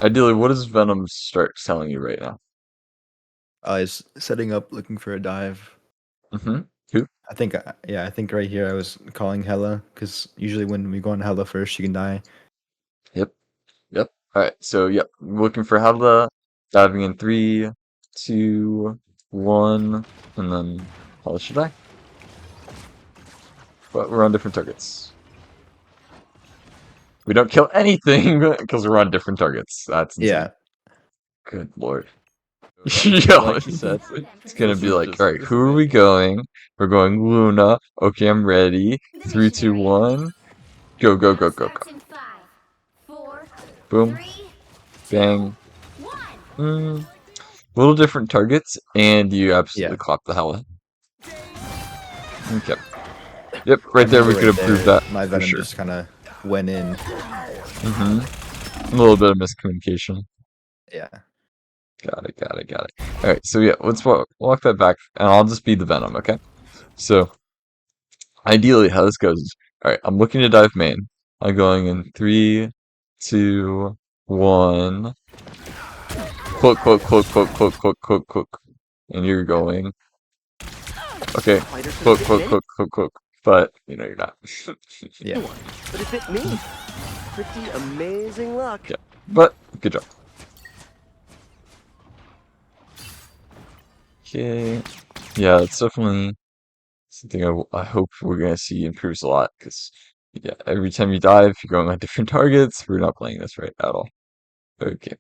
Ideally, what does Venom start telling you right now? Is setting up, looking for a dive. Mm-hmm. Who? I think, yeah, I think right here I was calling Hella because usually when we go on Hella first, she can die. Yep. Yep. All right. So, yep. Looking for Hela, diving in three, two, one, and then Hela should die. But we're on different targets. We don't kill anything because we're on different targets. That's insane. Yeah, Good lord. So Yo, like you said, it's gonna be like, all right, this who is are we it. going? We're going Luna. Okay, I'm ready. Three, two, one. Go, go, go, go, go. Boom, bang. Mm, little different targets, and you absolutely yeah. clock the hell out. Okay. Yep, I right there we remember could right have proved there, that my for Venom sure. just kind of went in. Mm-hmm. A little bit of miscommunication. Yeah. Got it, got it, got it. All right, so yeah, let's walk that back, and I'll just be the Venom, okay? So, ideally, how this goes is, all right, I'm looking to dive main. I'm going in three, two, one. Cloak, cloak, cloak, cloak, cloak, cloak, cloak, cloak. And you're going. Okay, Spiders gonna cloak, fit cloak, in cloak, cloak, cloak. But, you're not. Yeah. but it fit me. Pretty amazing luck. Yeah, but, good job. Okay. Yeah, it's definitely something I hope we're gonna see improves a lot, because, yeah, every time you dive, you're going on different targets. We're not playing this right at all. Okay.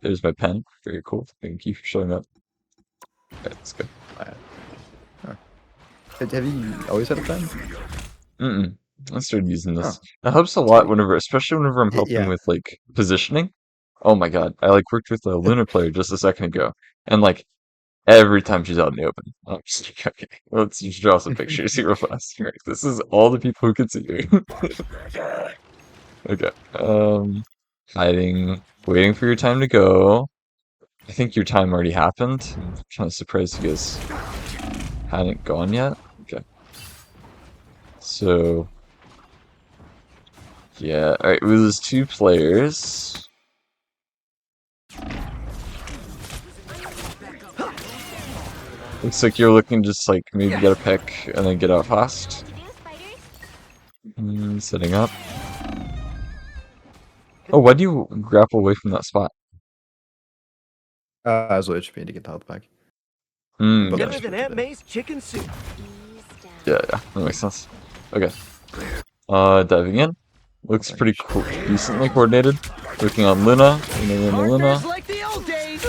There's my pen. Very cool. Thank you for showing up. Okay, let's go. Uh, huh. Have you always had a pen? Mm-mm. I started using Oh, this. It helps a lot sweet. whenever, especially whenever I'm helping Yeah. with like positioning. Oh my god, I like worked with a Luna player just a second ago, and like every time she's out in the open, I'm just like, okay, let's just draw some pictures here real fast. Here, this is all the people who can see you. Okay. Hiding, waiting for your time to go. I think your time already happened. I'm kind of surprised you guys hadn't gone yet. Okay. So, yeah, alright, we lose two players. Looks like you're looking just like maybe get a pick and then get out fast. Setting up. Oh, why do you grapple away from that spot? I was waiting for me to get the health back. But Better Gotcha. than Aunt May's chicken soup. Yeah, yeah, that makes sense. Okay. Diving in. Looks pretty decently coordinated. Working on Luna. Luna. Partners like the old days.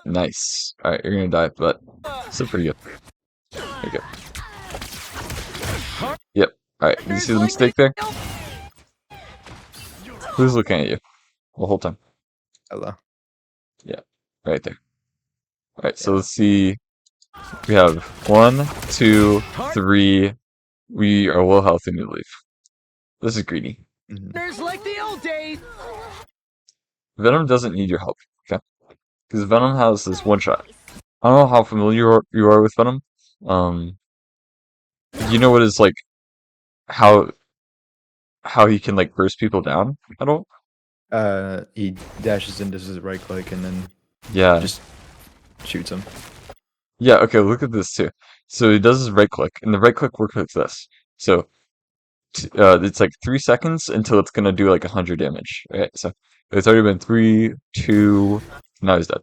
Nice. Alright, you're gonna die, but still pretty good. Okay. Yep. Alright, you see the mistake there? Who's looking at you the whole time? Hello. Yeah, right there. Alright, so Yeah. let's see. We have one, two, three. We are low health and we leave. This is greedy. Mhm. Partners like the old days. Venom doesn't need your help, okay? Because Venom has this one shot. I don't know how familiar you are with Venom. Um, you know what is like how he can like burst people down at all? He dashes in, does his right click, and then Yeah. just shoots him. Yeah, okay, look at this too. So he does his right click, and the right click works like this. So it's like 3 seconds until it's gonna do like 100 damage. Right? So it's already been three, two, now he's dead.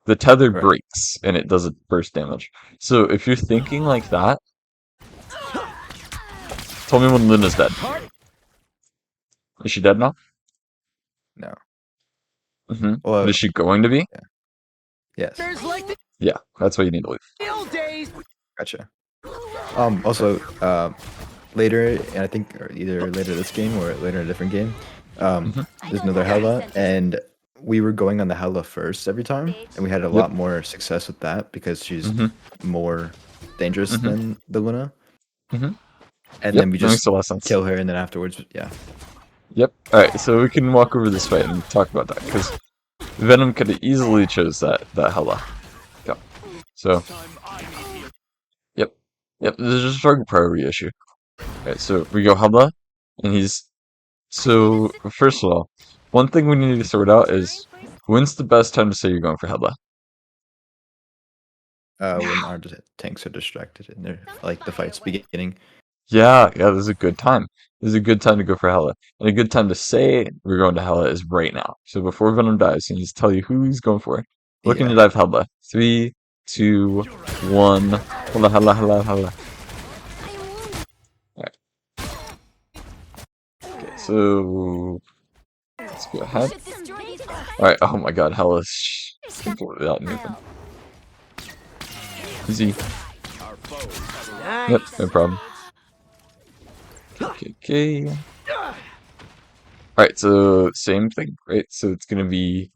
The tether Right. breaks and it does a burst damage. So if you're thinking like that, tell me when Luna's dead. Is she dead now? No. But Well, is she going to be? yeah. Yes. Partners like the Yeah, that's why you need to leave. old days. Gotcha. Also, later, and I think either later this game or later in a different game, hmm there's another Hella, and we were going on the Hella first every time, and we had a Yep. lot more success with that because she's hmm more dangerous hmm than the Luna. hmm And Yep, then we that just makes a lot of sense. kill her, and then afterwards, yeah. Yep. Alright, so we can walk over this way and talk about that, because Venom could have easily chose that Hela. Yeah. So, yep. Yep, this is just a target priority issue. Alright, so we go Hela, and he's... So, first of all, one thing we need to sort out is when's the best time to say you're going for Hela? When our tanks are distracted and they're like the fight's beginning. Yeah, this is a good time. This is a good time to go for Hela. And a good time to say we're going to Hela is right now. So before Venom dives, he needs to tell you who he's going for. Looking to Yeah. dive Hela. 3, 2, 1. Hela, Hela, Hela, Hela. Alright. Okay, so let's go ahead. Alright, oh my god, Hela's completely out moving. Easy. Yep, no problem. Okay. Alright, so same thing, right? So it's gonna be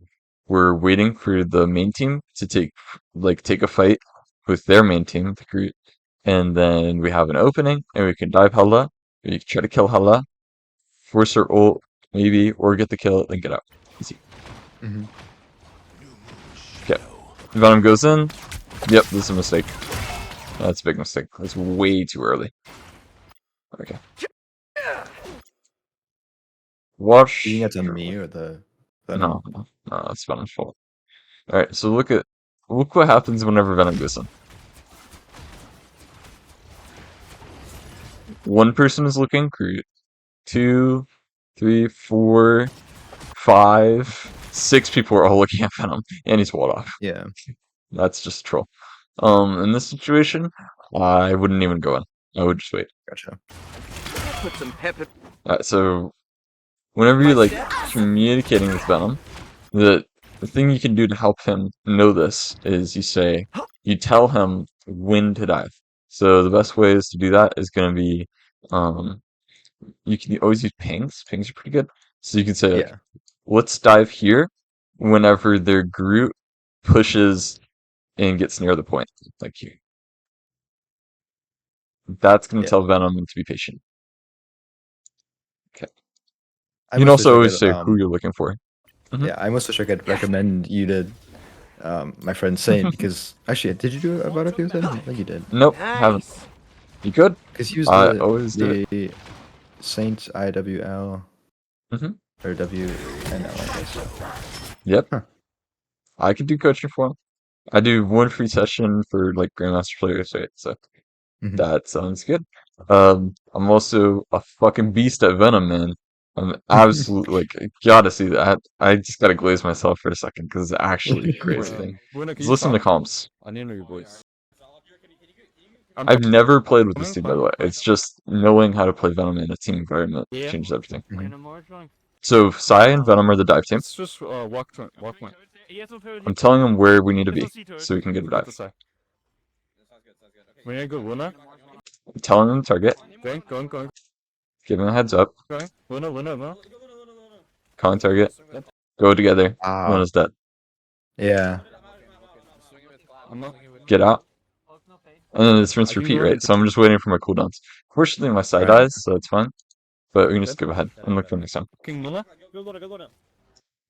we're waiting for the main team to take a fight with their main team, the group, and then we have an opening and we can dive Hela, we can try to kill Hela, force her ult, maybe, or get the kill, then get out. Easy. Hmm. Okay. Venom goes in. Yep, this is a mistake. That's a big mistake. That's way too early. Okay. Wash. Do you think that's on your- me or the No, Venom? no, no, that's Venom's fault. Alright, so look what happens whenever Venom goes in. One person is looking great. 2, 3, 4, 5, 6 people are all looking at Venom, and he's walled off. Yeah. That's just troll. In this situation, I wouldn't even go in. I would just wait. Gotcha. Put some pep in So whenever you're like communicating with Venom, the thing you can do to help him know this is you tell him when to dive. So the best ways to do that is going to be, you can always use pings. Pings are pretty good. So you can say like, Yeah. let's dive here whenever their group pushes and gets near the point, like here. That's going to Yeah. tell Venom to be patient. Okay. I You can must also wish I always could, say who you're looking for. Mhm. yeah, I almost wish I could recommend you to my friend Saint because actually, did you do a Battlefield with him? I think you did. Nope, haven't. nice. You could. Because he was I always do it. the Saint IWL Mhm. or WNL, I guess. Yep. Huh. I could do coaching for him. I do one free session for like Grandmaster players, right? So Mhm. that sounds good. I'm also a fucking beast at Venom, man. I'm absolutely like gotta see that. I just gotta glaze myself for a second because it's actually a crazy thing. Just listen to comps. I need to know your voice. I've never played with this team, by the way. It's just knowing how to play Venom in a team environment changes everything. Mhm. So Psy and Venom are the dive team. Let's just walk one. I'm telling them where we need to be so we can get a dive. We need to go Luna. I'm telling them the target, Going. giving a heads up, Luna. calling target, go together. One Ah, is dead. yeah. I'm not. Get out. And then it's rinse I can repeat, go right? in. So I'm just waiting for my cooldowns. Fortunately, my side Right. dies, so it's fine. But we can just skip ahead and look for next time. King Luna.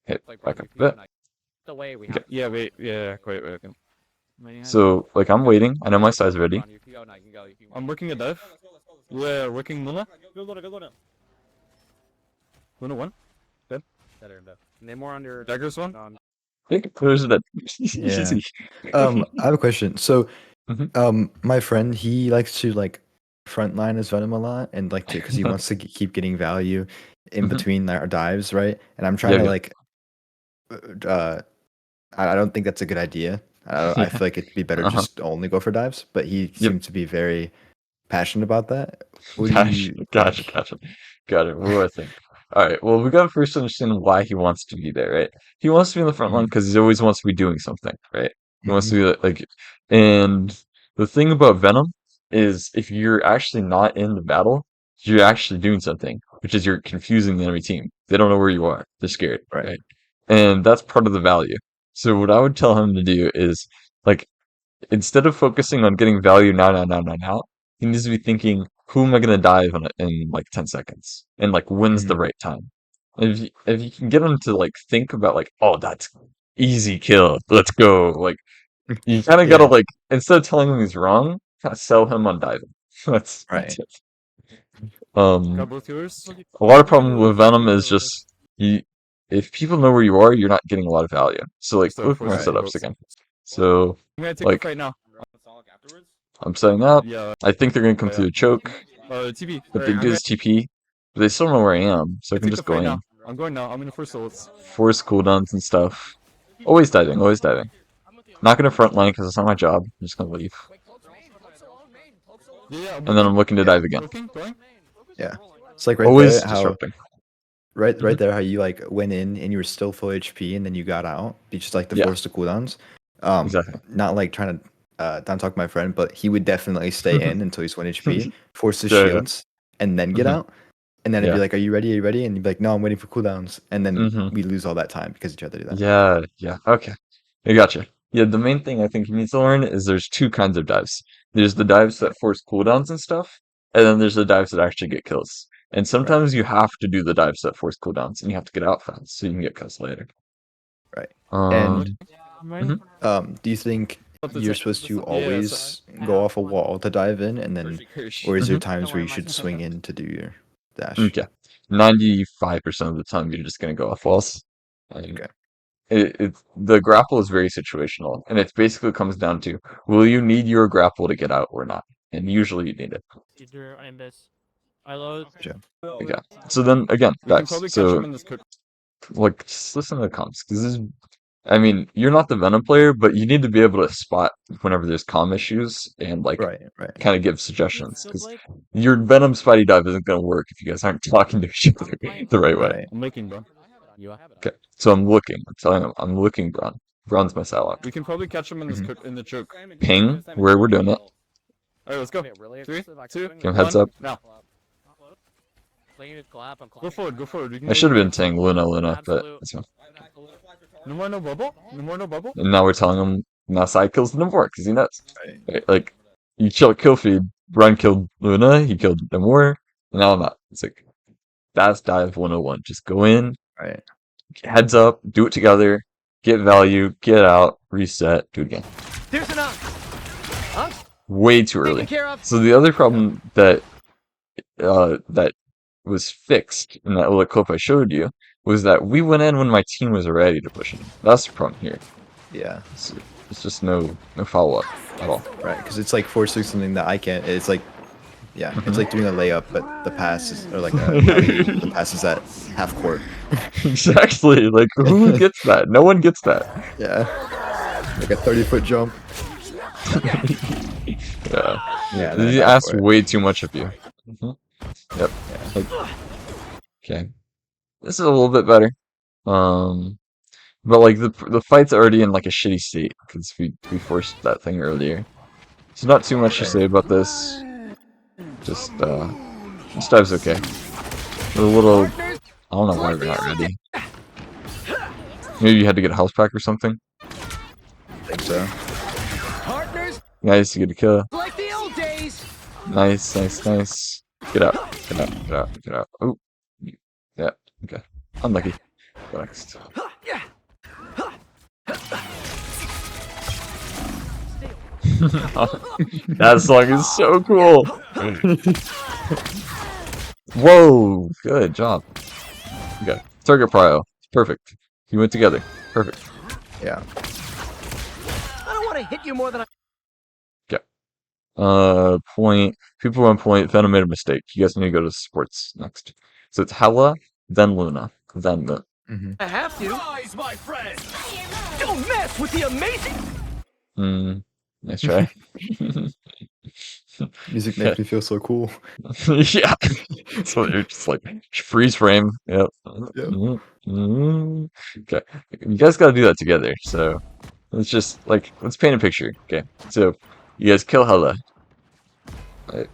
Okay, back up a bit. The way we Okay. have. Yeah, wait. Okay. So, like, I'm waiting. I know my side's ready. You can go now. You can go. I'm working a dive. We're working Luna. Luna one. Better and better. And they're more under. Daggers one. I think there's that. Yeah. I have a question. So, Mhm. my friend he likes to like frontline his Venom a lot, and like to because he wants to keep getting value in Mhm. between our dives, right? And I'm trying Yeah, to yeah. like, I don't think that's a good idea. I Yeah. feel like it'd be better Uh-huh. just to only go for dives, but he Yep. seems to be very passionate about that. What do you Gotcha. think? Got it. What do I think? All right. Well, we got to first understand why he wants to be there, right? He wants to be in the front line Mhm. because he always wants to be doing something, right? He wants Mhm. to be like, and the thing about Venom is if you're actually not in the battle, you're actually doing something, which is you're confusing the enemy team. They don't know where you are. They're scared, Right. right? And that's part of the value. So what I would tell him to do is like instead of focusing on getting value now, he needs to be thinking, who am I going to dive in like 10 seconds? And like, when's the Mhm. right time? If you can get him to like think about like, oh, that's easy kill. Let's go. Like, you kind of got to Yeah. like, instead of telling him he's wrong, kind of sell him on diving. That's Right. it. Got both yours. A lot of problem with Venom is just he if people know where you are, you're not getting a lot of value. So like, So look at my Right. setups again. So I'm gonna take like, off right now. I'm setting up. Yeah. I think they're gonna come Yeah. through the choke. TP. What Alright, they I'm do gonna is TP, but they still don't know where I am, so I can take just off go right in, now. I'm going now. I'm in the first souls. force cooldowns and stuff. Always diving, always diving. Not gonna front line because it's not my job. I'm just gonna leave, Yeah, I'm and then I'm looking to Yeah. dive again. looking, going. Yeah. It's like right Always there how disrupting. right Mhm. there how you like went in and you were still full HP and then you got out. You just like to Yeah, force the cooldowns. exactly. Not like trying to down talk my friend, but he would definitely stay in until he's 1 HP, force his Yeah, yeah. shields, and then get Mhm. out. And then it'd be Yeah. like, "Are you ready? Are you ready?" And you'd be like, "No, I'm waiting for cooldowns." And then Mhm. we lose all that time because you tried to do that. Yeah, yeah. Okay. I gotcha. Yeah, the main thing I think you need to learn is there's two kinds of dives. There's the dives that force cooldowns and stuff, and then there's the dives that actually get kills. And Right. sometimes you have to do the dives that force cooldowns, and you have to get out fast so you can get kills later. Right. And Um, mhm. do you think you're supposed to Yeah, so always go off a wall to dive in, and then, or is there Mhm. times where you should swing in to do your dash? Okay. 95% of the time you're just gonna go off walls. And Okay. the grapple is very situational, and it basically comes down to will you need your grapple to get out or not? And usually you need it. Gotcha. Okay. So then again, we can guys. probably catch So him in this cook. like, just listen to the comms because this is. I mean, you're not the Venom player, but you need to be able to spot whenever there's comm issues and like Right. Right. kind of give suggestions because your Venom Spidey dive isn't going to work if you guys aren't talking to each other the right way. Right. I'm making, bro. Okay. So I'm looking. I'm telling him I'm looking, Braun. Braun's my Psylocke. We can probably catch him in this Mhm. cook in the choke. Ping where we're doing it. Alright, let's go. Wait, really 3, aggressive? 2, Actually, Give him heads 1, up. now. Go forward, go forward. We can I go should have either been way. saying Luna, Luna, but Absolute. that's fine. No more, no bubble. No more, no bubble. And now we're telling him now side kills Namor because he knows. Right. Right? Like you kill feed. Braun killed Luna. He killed Namor. And now I'm not. It's like that's dive 101. Just go in, Right. heads up, do it together, get value, get out, reset, do it again. There's enough. Way too Taken early. care of. So the other problem that was fixed in that little clip I showed you was that we went in when my team was ready to push in. That's the problem here. Yeah. It's just no follow up at all. Right. Because it's like forcing something that I can't. It's like, yeah, it's like doing a layup, but the pass is, or like a alley, the pass is at half court. Exactly. Like who gets that? No one gets that. Yeah. Like a 30-foot jump. Yeah. Yeah. He Then asked way too much of you. Mhm. Yep. Yeah. Like, okay. This is a little bit better. Um, but like the fight's already in like a shitty state because we forced that thing earlier. So not too much to say about this. Just this dive's okay. A little. I don't know why we're not ready. Maybe you had to get a health pack or something. I think so. Partners Nice, you get a kill. like the old days. Nice, nice, nice. Get out, get out, get out, get out. Oh, yeah, okay. Unlucky. Go next. That song is so cool. Whoa, good job. Okay, target prio. Perfect. You went together. Perfect. Yeah. I don't want to hit you more than I. Point. People on point. Venom made a mistake. You guys need to go to sports next. So it's Hella, then Luna, then Moon. Hmm. I have to. Rise, my friend. Don't mess with the amazing. Nice try. Music makes me feel so cool. Yeah. So you're just like freeze frame. Yep. Yep. Okay. You guys got to do that together. So let's just let's paint a picture. Okay. So you guys kill Hella. Right.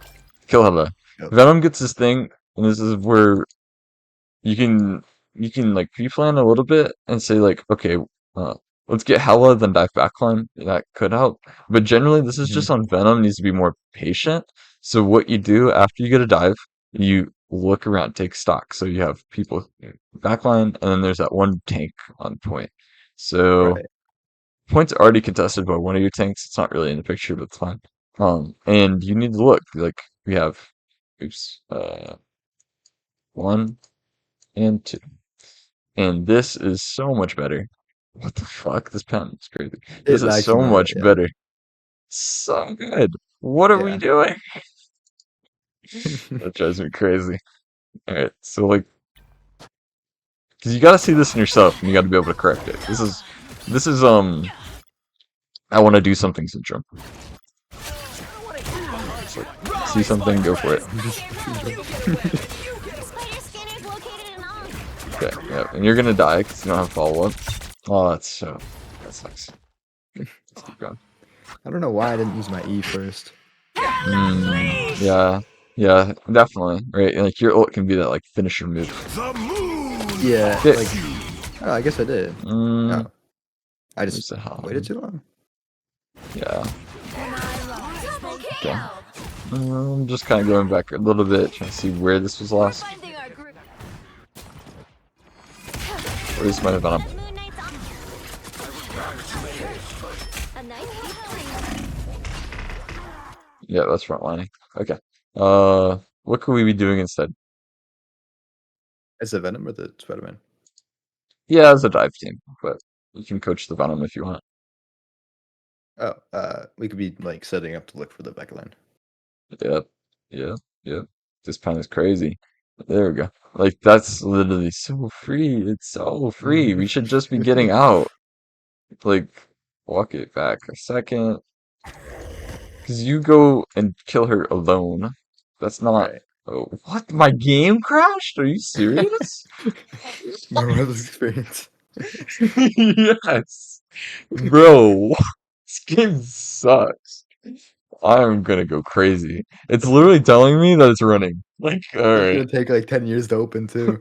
Kill Hella. Yep. Venom gets this thing, and this is where you can like pre-plan a little bit and say like, okay, uh, let's get Hella, then dive backline. That could help. But generally, this is Mhm. just on Venom needs to be more patient. So what you do after you get a dive, you look around, take stock. So you have people backline, and then there's that one tank on point. So Right. point's already contested by one of your tanks. It's not really in the picture, but it's fine. And you need to look like we have, oops, 1 and 2. And this is so much better. What the fuck? This pen is crazy. It This is lags a so little much bit, better. So good. What are we yeah. doing? That drives me crazy. Alright, so like, because you gotta see this in yourself and you gotta be able to correct it. This is, I want to do something syndrome. It's like, see something, go for it. Okay, yeah, and you're gonna die because you don't have follow-up. Oh, that sucks. Let's keep going. I don't know why I didn't use my E first. Yeah, yeah, definitely. Right, like your ult can be that like finisher move. Yeah, Okay. like, oh, I guess I did. Mm, Oh, I where's just the hell? waited too long. Yeah. Okay. I'm just kind of going back a little bit, trying to see where this was lost. Where's my Venom? Yeah, that's front lining. Okay. What could we be doing instead? Is the Venom or the Spiderman? Yeah, as a dive team, but you can coach the Venom if you want. Oh, we could be like setting up to look for the backline. Yep, yep, yep. This pen is crazy. There we go. Like that's literally so free. It's so free. We should just be getting out. Like, walk it back a second. Because you go and kill her alone. That's not. Right. Oh, what? My game crashed? Are you serious? Marvelous experience. Yes. Bro, this game sucks. I'm gonna go crazy. It's literally telling me that it's running. Like, It's alright. gonna take like 10 years to open too.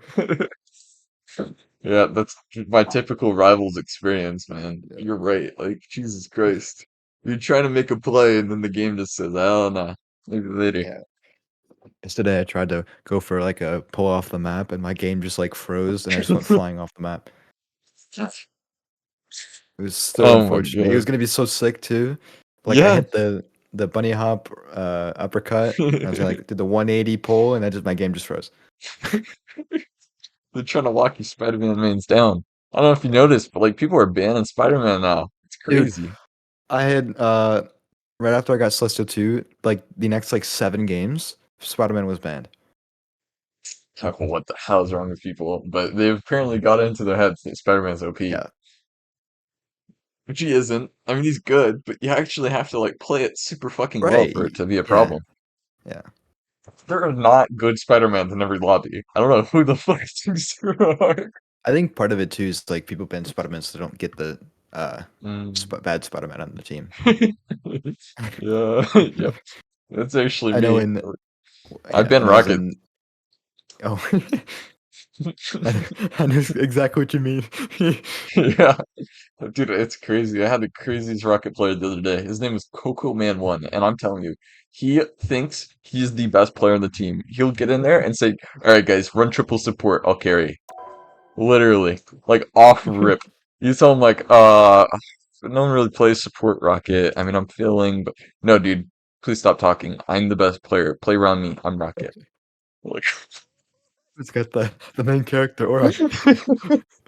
Yeah, that's my typical Rivals experience, man. Yeah. You're right. Like, Jesus Christ. You're trying to make a play, and then the game just says, "Oh no, maybe later." Yeah. Yesterday I tried to go for like a pull off the map and my game just like froze and I just went flying off the map. It was so Oh my unfortunate. It was god. gonna be so sick too. Like I Yeah. hit the bunny hop uppercut. And I was gonna like do the 180 pull and my game just froze. They're trying to lock you Spider-Man mains down. I don't know if you noticed, but like people are banning Spider-Man now. It's Dude, crazy. I had right after I got Celestial 2, like the next like 7 games, Spider-Man was banned. What the hell is wrong with people? But they've apparently got into their heads that Spider-Man's OP. Yeah. Which he isn't. I mean, he's good, but you actually have to like play it super fucking well Right. for it to be a Yeah. problem. Yeah. There are not good Spider-Mans in every lobby. I don't know who the fuck thinks there are. I think part of it too is like people ban Spider-Man so they don't get the Mm. bad Spider-Man on the team. Yeah, yep. That's actually I know me. in I've yeah, been when I was Rocket. in oh I know exactly what you mean. Yeah. Dude, it's crazy. I had the craziest Rocket player the other day. His name is Coco Man 1, and I'm telling you, he thinks he's the best player on the team. He'll get in there and say, "Alright guys, run triple support, I'll carry." Literally. Like off rip. You tell him like, no one really plays support Rocket. I mean I'm feeling, but no dude, please stop talking. I'm the best player. Play around me. I'm Rocket. Like It's got the main character aura.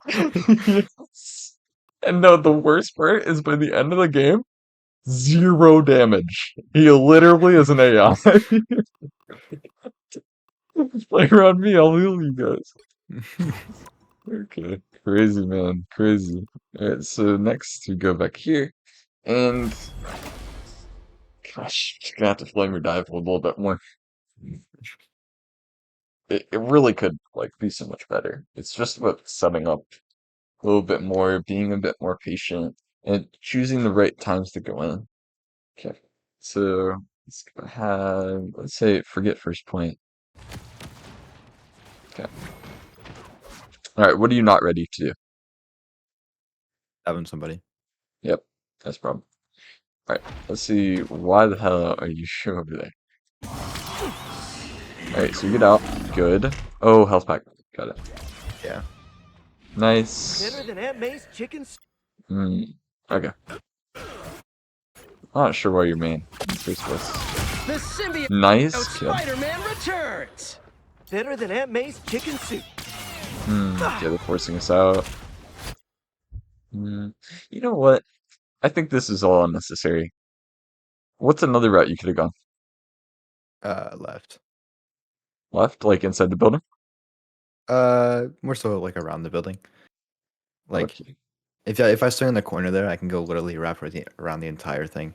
Yes. And no, the worst part is by the end of the game, 0 damage. He literally is an AI. Play around me, I'll heal you guys. Okay, crazy man, crazy. Alright, so next we go back here, and gosh, just gonna have to flame or dive a little bit more. It really could like be so much better. It's just about setting up a little bit more, being a bit more patient, and choosing the right times to go in. Okay, so let's go ahead. Let's say forget first point. Okay. All right, what are you not ready to do? Having somebody. Yep, that's a problem. All right, let's see. Why the hell are you over there? All right, so you get out. Good. Oh, health pack. Got it. Yeah. Nice. Better than Aunt May's chicken soup. Okay. I'm not sure why you're main in the first place. The symbiote Nice kill. Spider-Man returns. Better than Aunt May's chicken soup. Okay, they're forcing us out. You know what? I think this is all unnecessary. What's another route you could have gone? Left. Left, like inside the building? More so like around the building. Like Okay, if I stay in the corner there, I can go literally wrap around the entire thing.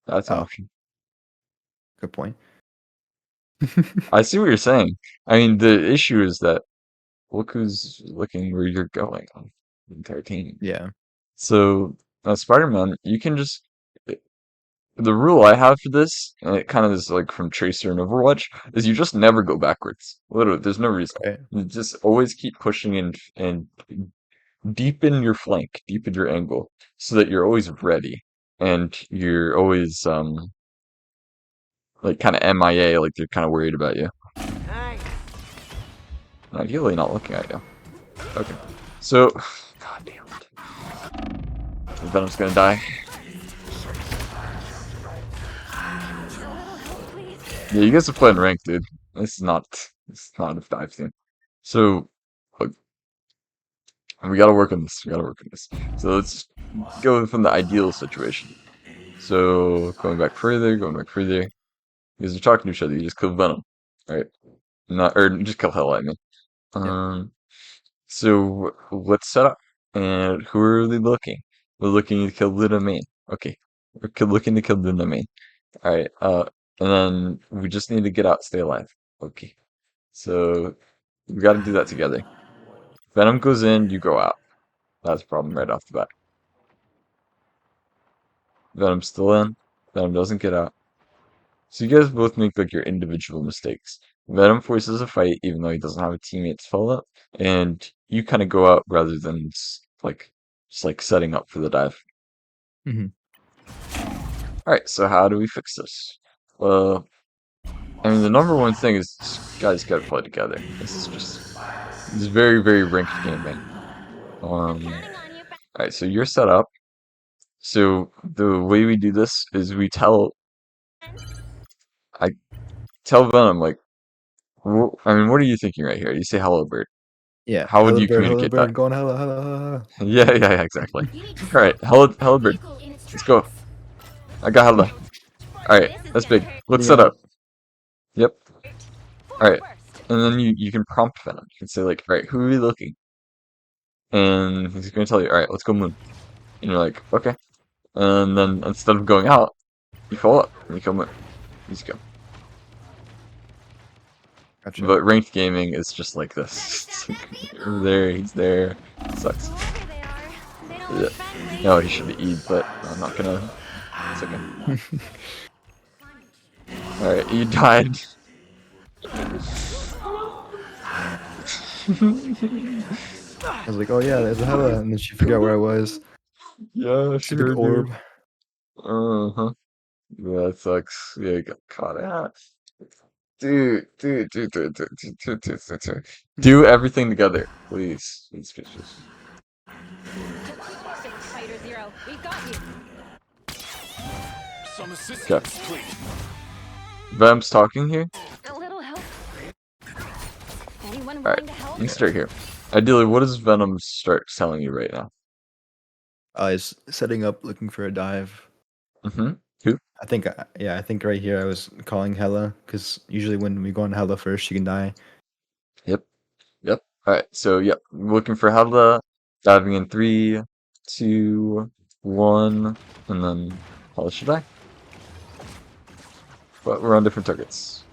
that's an Oh, option. good point. I see what you're saying. I mean, the issue is that look who's looking where you're going on the entire team. Yeah. So, Spider-Man, you can just the rule I have for this, and it kind of is like from Tracer and Overwatch, is you just never go backwards. Literally, there's no reason. Right. You just always keep pushing and deepen your flank, deepen your angle, so that you're always ready and you're always like kind of MIA, like they're kind of worried about you. Ideally, not looking at you. Okay, so God damn it, Venom's gonna die. Yeah, you guys are playing ranked, dude. This is not a dive team. So, look, we gotta work on this. We gotta work on this. So let's go from the ideal situation. So going back further, going back further. You guys are talking to each other. You just kill Venom, right? Not or just kill Hell. I mean, Yep. so let's set up. And who are we looking? We're looking to kill Luna Main. Okay, looking to kill Luna Main. All right. And then we just need to get out, stay alive. Okay. So we got to do that together. Venom goes in, you go out. That's a problem right off the bat. Venom's still in. Venom doesn't get out. So you guys both make like your individual mistakes. Venom forces a fight even though he doesn't have a teammate to follow up, and you kind of go out rather than just like setting up for the dive. hmm All right, so how do we fix this? Well, I mean the number one thing is guys got to play together. This is very very ranked gaming. All right, so you're set up. So the way we do this is I tell Venom like, I mean, what are you thinking right here? You say hello, bird. Yeah. How would you Hello communicate that? bird, going hello, hello, hello. Yeah, exactly. All right, hello, bird. Let's go. I got hello. All right, that's big. Let's set Meow. up. Yep. All right, and then you can prompt Venom. You can say like, all right, who are we looking? And he's gonna tell you, all right, let's go moon. And you're like, okay. And then instead of going out, you follow up and you come moon. Easy go. Gotcha. But ranked gaming is just like this. It's like, you're there, he's there. Sucks. Yeah. No, he should eat, but I'm not gonna. It's okay. Alright, you died. I was like, oh yeah, there's a hella, and then she forgot where I was. Yeah, she Stupid heard you. orb. Uh-huh. Yeah, that sucks. Yeah, you got caught out. Dude. Do everything together, please. Please. Fighter Zero, we've got you. Some Okay. assistance, please. Vam's talking here. A little help. Anyone Alright, willing to help? you start here. Ideally, what does Venom start telling you right now? I was setting up, looking for a dive. Mm-hmm. Who? I think, yeah, I think right here I was calling Hella, because usually when we go on Hella first, she can die. Yep. Alright, so yep. Looking for Hadla, diving in 3, 2, 1, and then Hadla should die. But we're on different targets.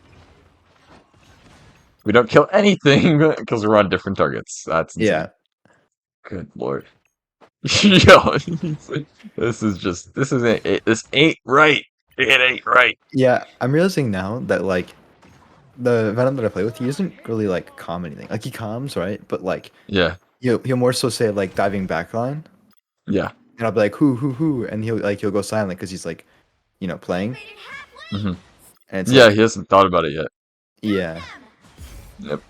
We don't kill anything because we're on different targets. That's insane. Yeah. Good lord. Yo, this ain't right. It ain't right. Yeah, I'm realizing now that, like, the Venom that I play with, he doesn't really, like, calm anything. Like, he calms, right? But, like, Yeah, he'll more so say, like, diving backline. yeah. And I'll be like, who? And he'll go silent because he's, like, playing. hmm And it's Yeah, like, he hasn't thought about it yet. yeah. Yep.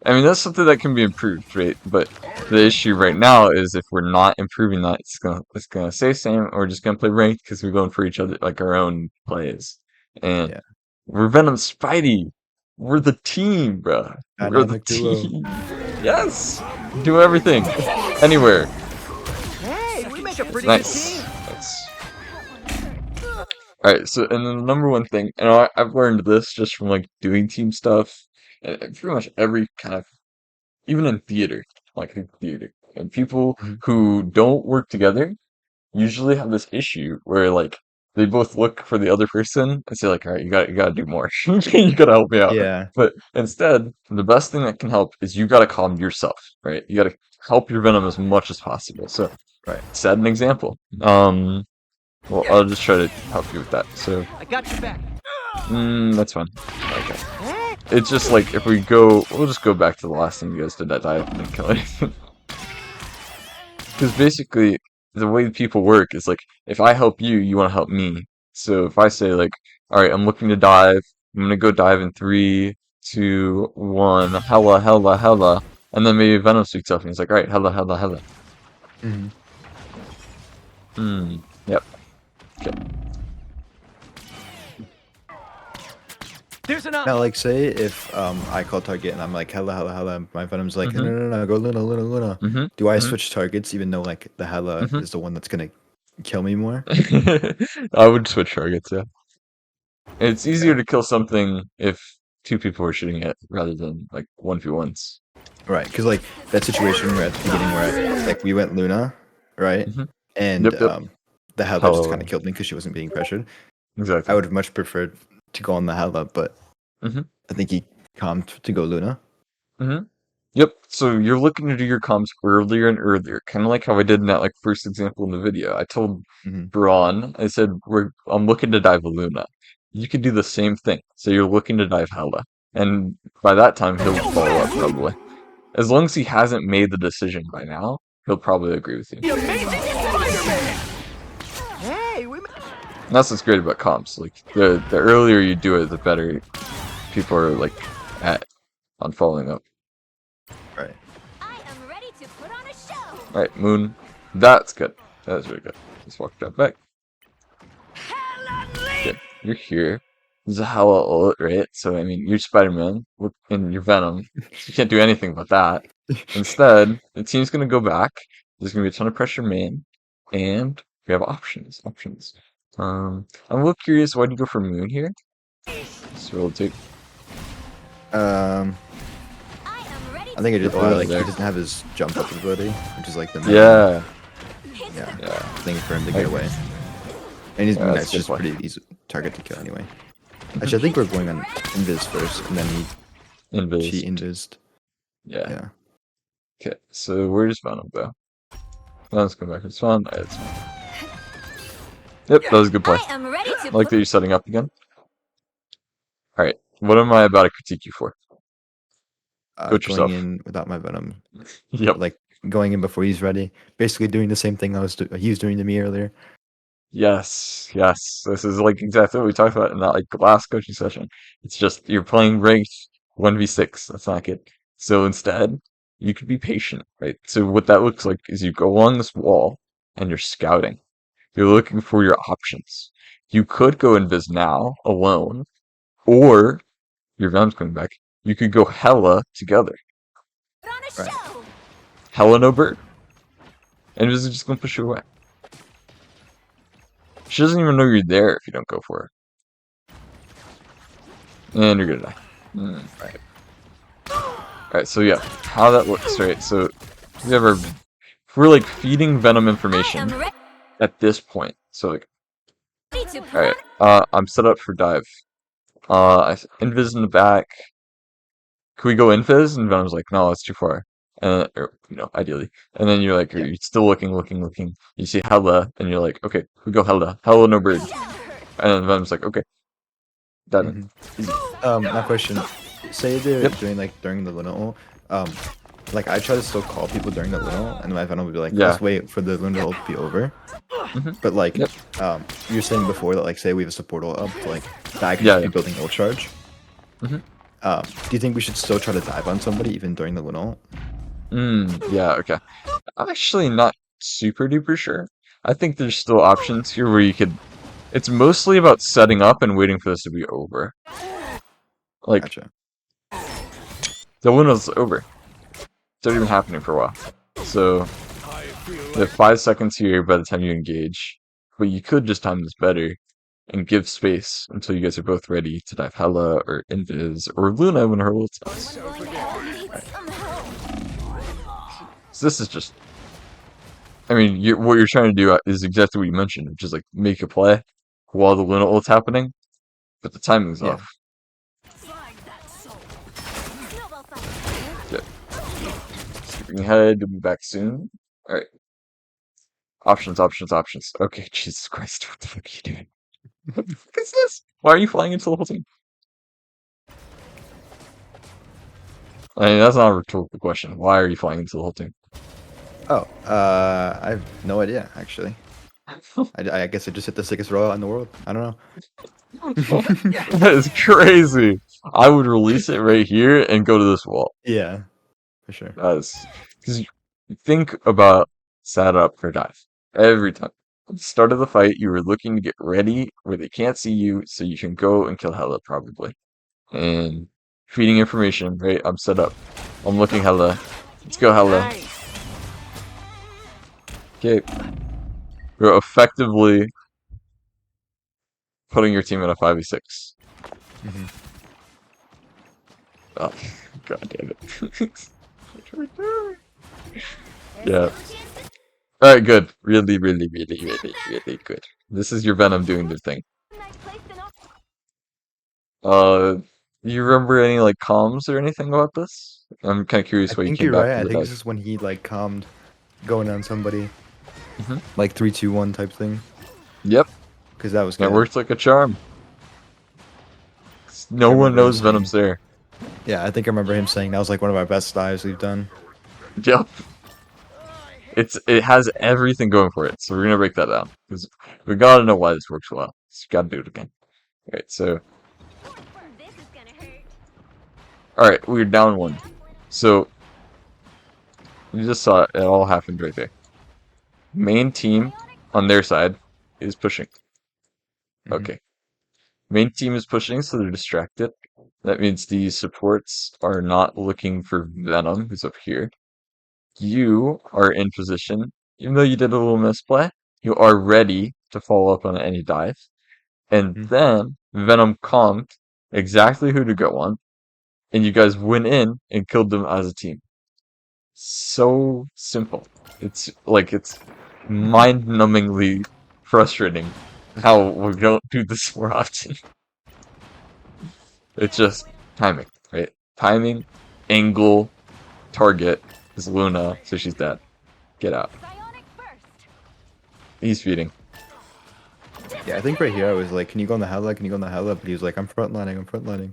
I mean, that's something that can be improved, right? But the issue right now is if we're not improving that, it's gonna stay same. Or we're just gonna play ranked because we're going for each other like our own plays, and Yeah. we're Venom Spidey. We're the team, bruh. We're the Dynamic duo. team. Yes. Do everything. Anywhere. Hey, we make a pretty Nice. Nice. Alright, so and then the number one thing, and I've learned this just from like doing team stuff, and pretty much every kind of, even in theater, like in theater, and people Mhm. who don't work together usually have this issue where like they both look for the other person and say like, all right, you gotta do more. You gotta help me out. Yeah. But instead, the best thing that can help is you gotta calm yourself, right? You gotta help your Venom as much as possible. So, Right. set an example. Well, I'll just try to help you with that. So, I got your back. that's fine. Okay. It's just like if we'll just go back to the last time you guys did that dive and kill anything. Because basically, the way people work is like, if I help you, you want to help me. So if I say like, all right, I'm looking to dive. I'm gonna go dive in 3, 2, 1. Hella, hella, hella. And then maybe Venom speaks up and he's like, all right, hella, hella, hella. Mhm. Yep. Okay. There's an Now, like, say if I call target and I'm like, hella, hella, hella, my Venom's like, no, no, no, no, go Luna, Luna, Luna. Mm-hmm. Do I switch targets even though, like, the hella is the one that's gonna kill me more? I would switch targets, yeah. It's easier to kill something if two people are shooting it rather than like 1v1s. Right, because, like, that situation where at the beginning where, like, we went Luna, right? Mhm. And Yep, yep. the hella just kind of killed me because she wasn't being pressured. Exactly. I would have much preferred to go on the hella, but Mhm. I think he calmed to go Luna. Yep. So you're looking to do your comms earlier and earlier, kind of like how I did in that like first example in the video. I told Mhm. Braun, I said I'm looking to dive a Luna. You could do the same thing. So you're looking to dive Hela, and by that time he'll follow up probably. As long as he hasn't made the decision by now, he'll probably agree with you. The amazing Spiderman. Hey, we. And that's what's great about comms. Like the earlier you do it, the better people are like at on following up. Right. I am ready to put on a show. All right, Moon. That's good. That's really good. Let's walk that back. Okay, you're here. This is a Hella ult, right? So I mean, you're Spider-Man and you're Venom. You can't do anything about that. Instead, the team's gonna go back. There's gonna be a ton of pressure main, and we have options. Options. I'm a little curious. Why do you go for Moon here? So we'll take. Um, I am ready I think it just, Over well, like, he there. doesn't have his jump up ability, which is like the main, Yeah. yeah, Yeah. thing for him to get away. And he's Yeah, that's that's a good just point. pretty easy target to kill anyway. Actually, I think we're going on Invis first, and then she Invis. invised. Yeah. Yeah. Okay. So where's Venom though? Let's go back. It's fine. It's fine. Yep, that was a good play. I am ready to I like put that you're setting up again. All right. What am I about to critique you for? Coach Going yourself. in without my Venom, Yep. like going in before he's ready, basically doing the same thing he was doing to me earlier. Yes. Yes. This is like exactly what we talked about in that like last coaching session. It's just you're playing ranked 1v6. That's not good. So instead, you could be patient, right? So what that looks like is you go along this wall and you're scouting. You're looking for your options. You could go invis now alone, or your Venom's coming back. You could go Hella together. on a Right. show. Hella no bird. And is just gonna push you away. She doesn't even know you're there if you don't go for her. And you're gonna die. Right. Alright, so yeah, how that looks, right? So if we're like feeding Venom I information am ready at this point. So like, to put alright, on. I'm set up for dive. Invis in the back. Can we go Invis? And Venom's like, no, it's too far. Or, ideally. And then you're like, Yeah. you're still looking. You see Hella, and you're like, okay, we go Hella. Hella no bird. And then Venom's like, okay. Dive in. My question: say they're Yep. doing like during the Luna ult, like I try to still call people during the Luna ult, and my Venom would be like, Yeah. let's wait for the Luna ult to be over. But like, Yep. you were saying before that like say we have a support ult up, like that could Yeah, just yeah. be building ult charge. Mhm. Do you think we should still try to dive on somebody even during the Luna ult? Yeah, okay. I'm actually not super duper sure. I think there's still options here where you could. It's mostly about setting up and waiting for this to be over. Like, Gotcha. The Luna's over. It's not even happening for a while. So you have 5 seconds here by the time you engage. But you could just time this better and give space until you guys are both ready to dive Hela or Invis or Luna when her ult's out. I'm going to hell need some help. So this is just, I mean, what you're trying to do is exactly what you mentioned, which is like make a play while the Luna ult's happening, but the timing's Yeah. off. Find that soul. Snowball fight. Skipping ahead, we'll be back soon. Alright. Options. Okay, Jesus Christ, what the fuck are you doing? What the fuck is this? Why are you flying into the whole team? I mean, that's not a rhetorical question. Why are you flying into the whole team? Oh, I have no idea actually. I guess I just hit the sickest robot in the world. I don't know. That is crazy. I would release it right here and go to this wall. Yeah, for sure. Because you think about setup for dive every time. At the start of the fight, you were looking to get ready where they can't see you, so you can go and kill Hela probably. And feeding information, right? I'm set up. I'm looking Hela. Let's go Hela. Okay. We're effectively putting your team in a 5v6. Mhm. Oh, god damn it. Yeah. Alright, good. Really good. This is your Venom doing their thing. Nice place to know. You remember any like comms or anything about this? I'm kind of I curious why you think came you're back right. from I the think dive. this is when he like calmed going on somebody, Mhm. like 3, 2, 1 type thing. Yep, Because that was that good. worked like a charm. No I one remember him knows Venom's saying- there. Yeah, I think I remember him saying that was like one of our best dives we've done. Yep. It has everything going for it, so we're gonna break that down because we gotta know why this works well. So we gotta do it again. Alright, so This is gonna hurt. alright, we're down 1. So you just saw it, it all happened right there. Main team on their side is pushing. Mhm. Okay. Main team is pushing, so they're distracted. That means these supports are not looking for Venom, who's up here. You are in position, even though you did a little misplay, you are ready to follow up on any dive. And Mhm. then Venom calmed exactly who to go on, and you guys went in and killed them as a team. So simple. It's mind-numbingly frustrating how we don't do this more often. It's just timing, right? Timing, angle, target is Luna, so she's dead. Get out. Psionic burst. He's feeding. Yeah, I think right here I was like, "Can you go on the Hela? Can you go on the Hela?" But he was like, "I'm frontlining. I'm frontlining."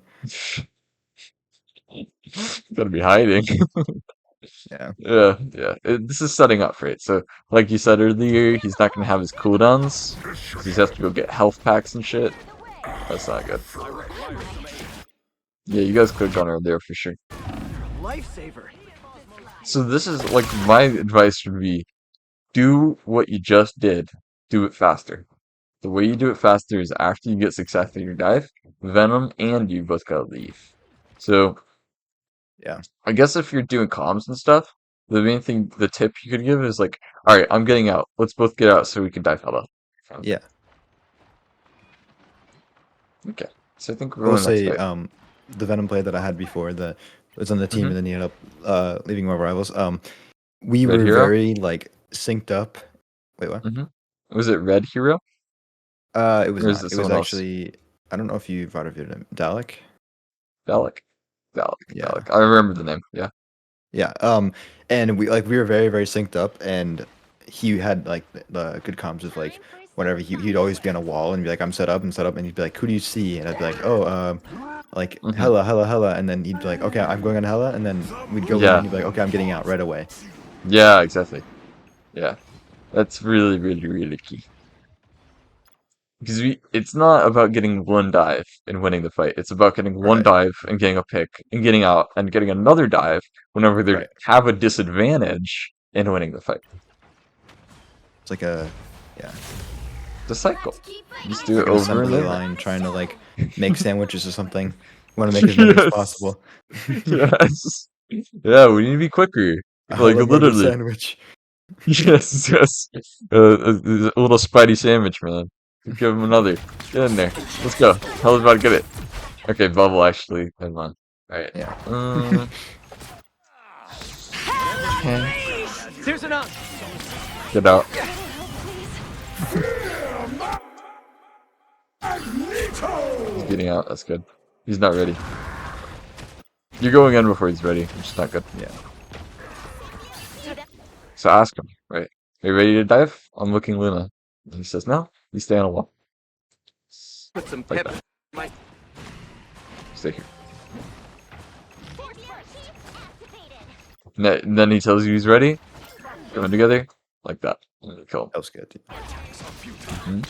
Gotta be hiding. Yeah. Yeah. This is setting up for it. So, like you said earlier, he's not gonna have his cooldowns. 'Cause he has to go get health packs and shit. That's not good. Yeah, you guys could have gone earlier for sure. Lifesaver. So this is like my advice would be do what you just did. Do it faster. The way you do it faster is after you get success in your dive, Venom and you both gotta leave. So Yeah. I guess if you're doing comms and stuff, the main thing, the tip you could give is like, alright, I'm getting out. Let's both get out so we can dive Hela. Yeah. Okay. So I think we're I will going next say, fight. the Venom play that I had before, that was on the team, Mhm. and then he ended up leaving my rivals. We Red were Hero? very like synced up. Wait, what? Was it Red Hero? It was Or is not. it It was someone else? actually. I don't know if you've heard of him. Dalek. Dalek. Yeah. Dalek. I remember the name. Yeah. Yeah. And we were very very synced up, and he had like the good comms of like whenever he'd always be on a wall and be like, I'm set up, and he'd be like, who do you see? And I'd be like, oh, like Mhm. Hela, and then he'd be like, okay, I'm going on Hela, and then we'd go in, Yeah. and he'd be like, okay, I'm getting out right away. Yeah, exactly. Yeah. That's really key. Because it's not about getting one dive and winning the fight. It's about getting one Right. dive and getting a pick and getting out and getting another dive whenever they Right. have a disadvantage in winning the fight. It's like a yeah, It's a cycle. Let's keep Just it do it like an over and assembly over. line trying to like make sandwiches or something. Want to make as many as Yes. possible. Yes. Yeah, we need to be quicker. A Like jalapeno literally. sandwich. Yes, yes. A little Spidey sandwich, man. Give him another. Get in there. Let's go. Hell about to get it. Okay, bubble actually. Never mind. Alright. Yeah. Okay. Here's enough. Get out. He's getting out. That's good. He's not ready. You're going in before he's ready, which is not good. Yeah. So ask him, right? Are you ready to dive? I'm looking Luna. And he says, no. You stay on a wall. Put some Like pep. that. My Stay here. And then he tells you he's ready. Going together. Like that. And you kill him. That was good. Mhm.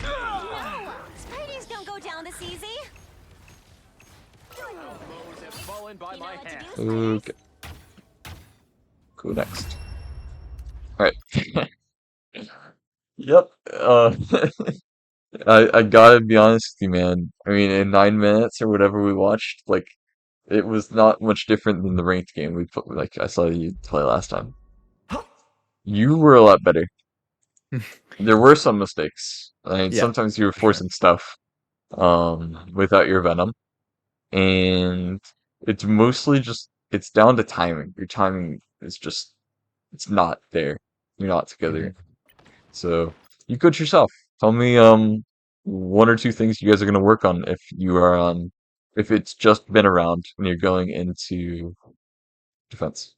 No! Spideys don't go down this easy. fallen by You know my what to hand. do, Okay. Go next. Alright. Yep. I gotta be honest with you, man. I mean, in 9 minutes or whatever we watched, like, it was not much different than the ranked game we put. Like I saw you play last time. You were a lot better. There were some mistakes. I mean, Yeah, sometimes you were for sure. forcing stuff, without your Venom, and it's mostly just it's down to timing. Your timing is just it's not there. You're not together. So you coach yourself. Tell me one or two things you guys are gonna work on if you are on if it's just been around and you're going into defense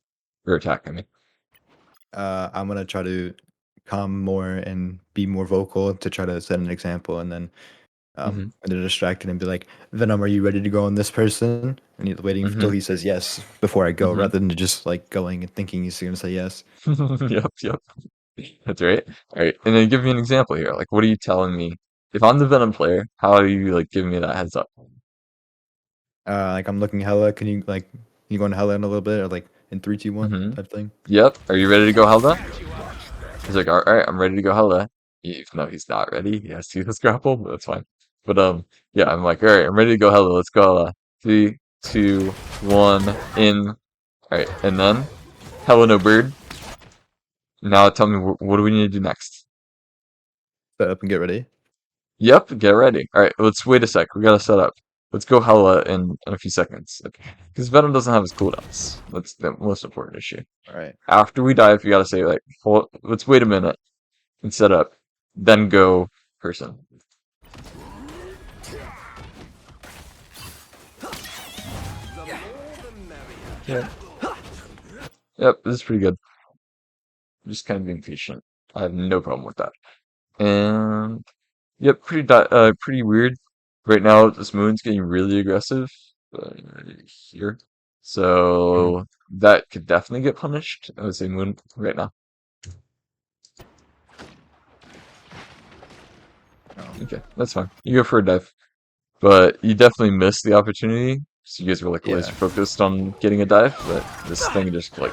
or attack, I mean. I'm gonna try to calm more and be more vocal to try to set an example, and then Mhm. when they're distracted and be like, "Venom, are you ready to go on this person?" And he's waiting until Mhm. he says yes before I go, Mhm. rather than just like going and thinking he's gonna say yes. Yep, yep. That's right. All right. And then give me an example here. Like what are you telling me? If I'm the Venom player, how are you like giving me that heads up? Like I'm looking hella. Can you go on hella in a little bit, or like in 3, 2, 1 Mhm. type thing? Yep. Are you ready to go Helda? He's like, all right, I'm ready to go Helda. Even though he's not ready, he has to use his grapple, but that's fine. But yeah, I'm like, all right, I'm ready to go Helda. Let's go Helda. 3, 2, 1, in. All right, and then Hello, no bird. Now tell me, what do we need to do next? Set up and get ready. Yep, get ready. All right, let's wait a sec. We gotta set up. Let's go Hella in a few seconds. Because Venom doesn't have his cooldowns. That's the most important issue. All right. After we dive, you gotta say, like, let's wait a minute and set up. Then go person. Yeah. Yep, this is pretty good. Just kind of being patient. I have no problem with that. And yep, pretty weird. Right now, this moon's getting really aggressive here, Mhm. so that could definitely get punished. I would say moon right now. Okay, that's fine. You go for a dive, but you definitely missed the opportunity. So you guys were like laser Yeah. focused on getting a dive, but this thing just like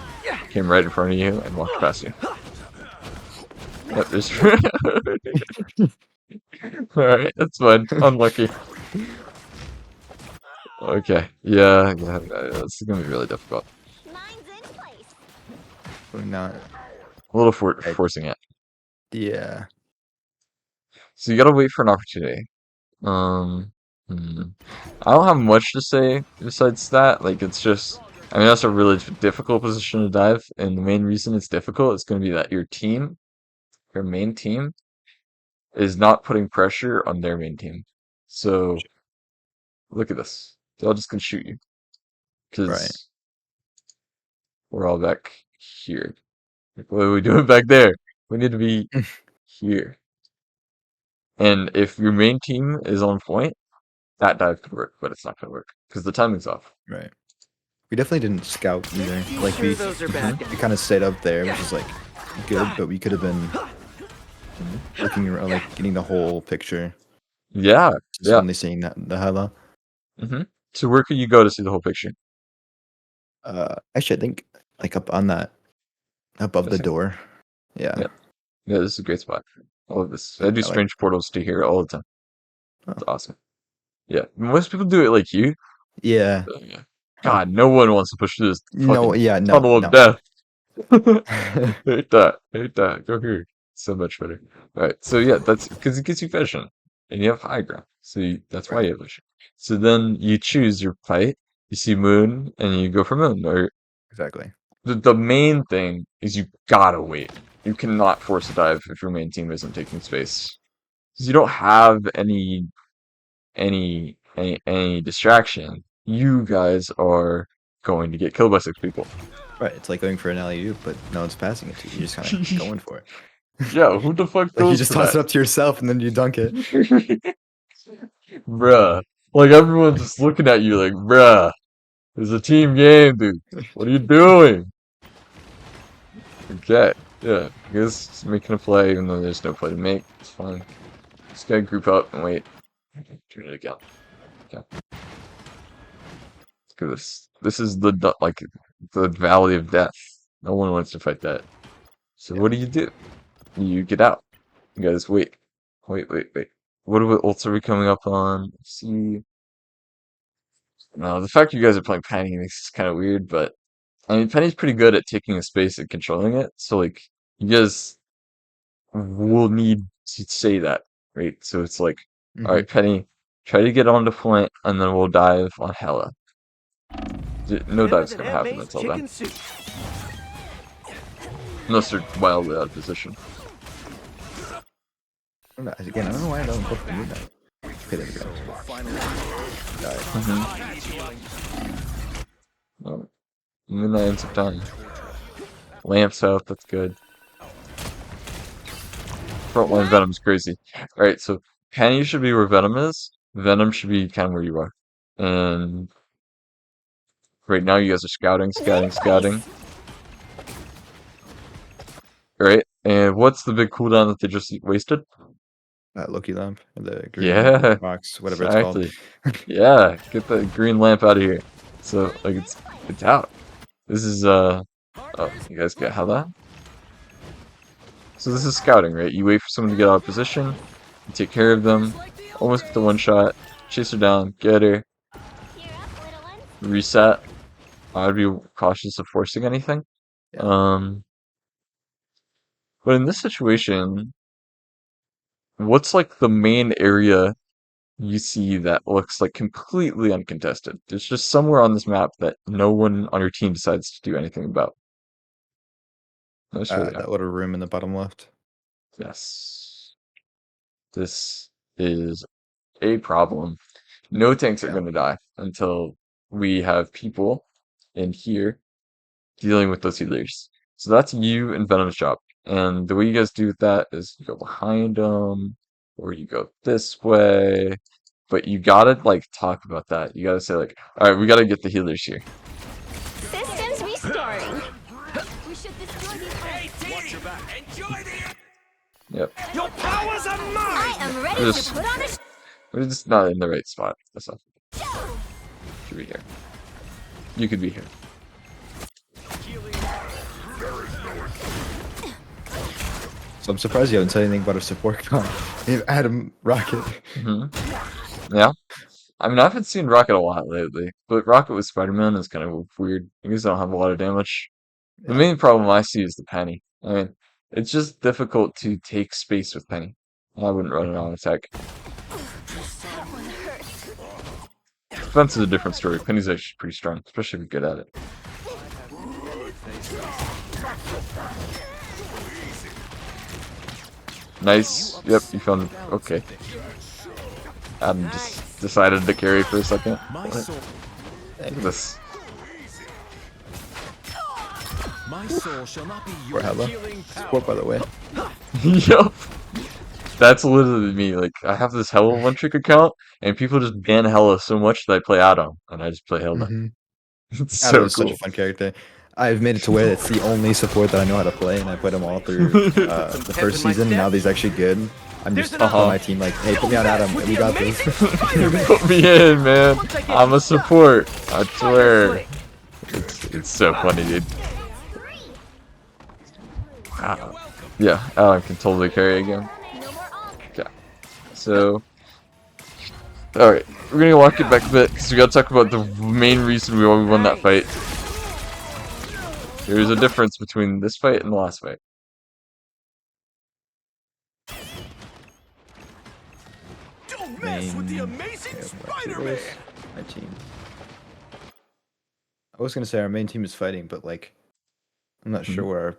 came right in front of you and walked past you. Yep, there's. All right, that's fine. Unlucky. Okay. Yeah, yeah, that's gonna be really difficult. Mine's in place. We're not. A little Right. forcing it. Yeah. So you gotta wait for an opportunity. Um, hmm. I don't have much to say besides that. Like, it's just, I mean, that's a really difficult position to dive, and the main reason it's difficult is gonna be that your main team, is not putting pressure on their main team. So look at this. They're all just gonna shoot you Right. because we're all back here. Like, what are we doing back there? We need to be here. And if your main team is on point, that dive could work, but it's not gonna work because the timing's off. Right. We definitely didn't scout either. Like Sure, those are bad we kind of stayed up there, which is like good, but we could have been looking around, like getting the whole picture. Yeah, Just yeah. only seeing the hella. So where could you go to see the whole picture? Actually, I think like up on that above the This thing? door. Yeah. Yeah. Yeah, this is a great spot. I love this. I do I like strange portals to here all the time. It's Oh. awesome. Yeah, most people do it like you. Yeah. Yeah. God, no one wants to push through this No, fucking yeah, no, tunnel of no. death. Hate that. Hate that. Go here. So much better. Alright, so yeah, that's because it gives you vision. And you have high ground. So that's why Right. you have vision. So then you choose your fight. You see moon, and you go for moon. Or Exactly. the main thing is you gotta wait. You cannot force a dive if your main team isn't taking space. Because you don't have any distraction. You guys are going to get killed by 6 people. Right. It's like going for an alley-oop, but no one's passing it to you. You're just kind of going for it. Yeah, who the fuck Like you goes just for toss that? it up to yourself and then you dunk it. Bruh. Like everyone's just looking at you like, bruh, it's a team game, dude. What are you doing? Okay. Yeah. I guess just making a play even though there's no play to make. It's fine. Just gotta group up and wait. Turn it again. Okay. Look at this. This is like the valley of death. No one wants to fight that. So Yeah. what do? You get out. You guys wait. Wait. What ults are we coming up on? Let's see. No, the fact you guys are playing Penny makes this kind of weird, but I mean Penny's pretty good at taking a space and controlling it. So like you guys will need to say that, right? So it's like, all Hmm. right, Penny, try to get onto point, and then we'll dive on Hella. No dive's gonna happen until then, chicken soup. unless they're wildly out of position. Again, I don't know why I don't go for midnight. Okay, there we go. And then I ends up dying. Lamps out, that's good. Frontline Venom's crazy. Alright, so Penny should be where Venom is. Venom should be kind of where you are. And right now you guys are scouting. Alright, and what's the big cooldown that they just wasted? Loki lamp, the green Yeah, box, whatever it's called. exactly. Yeah, get the green lamp out of here. So, like, it's out. This is, oh, you guys get how that? So this is scouting, right? You wait for someone to get out of position, you take care of them, almost get the one shot, chase her down, get her, Cheer up, little one. reset. I'd be cautious of forcing anything. Yeah. But in this situation, what's like the main area you see that looks like completely uncontested? There's just somewhere on this map that no one on your team decides to do anything about. Let's show you. That little room in the bottom left. Yes. This is a problem. No tanks are Yeah. going to die until we have people in here dealing with those healers. So that's you and Venom's job. And the way you guys do that is you go behind them, or you go this way. But you gotta like talk about that. You gotta say like, all right, we gotta get the healers here. Systems restoring. We should destroy these. Yep. Your powers are mine. I am ready Just- to put on a We're just not in the right spot. That's all. Should be here. You could be here. So I'm surprised you haven't said anything about a support con. Adam Rocket. Yeah. I mean, I haven't seen Rocket a lot lately, but Rocket with Spiderman is kind of weird. You guys don't have a lot of damage. The Yeah. main problem I see is the Penny. I mean, it's just difficult to take space with Penny. I wouldn't run it on attack. That one hurts. Defense is a different story. Penny's actually pretty strong, especially if you're good at it. Nice. Yep, you found. Okay. Adam just decided to carry for a second. What? Look at this. My soul shall not be Or Hella. Support, by the way. Yup. That's literally me. Like, I have this Hella one-trick account, and people just ban Hella so much that I play Adam, and I just play Hella. Mhm. It's Adam so is cool. such a fun character. I've made it to where it's the only support that I know how to play, and I played him all through the first season. Now that he's actually good. I'm just on my team like, hey, put me on Adam. We got this. Put me in, man. I'm a support. I swear. It's so funny, dude. Wow. Yeah, Adam can totally carry again. No So, alright, we're gonna walk it back a bit, because we gotta talk about the main reason we won that fight. There's a difference between this fight and the last fight. Don't mess with the amazing My team. I was gonna say our main team is fighting, but like, I'm not sure where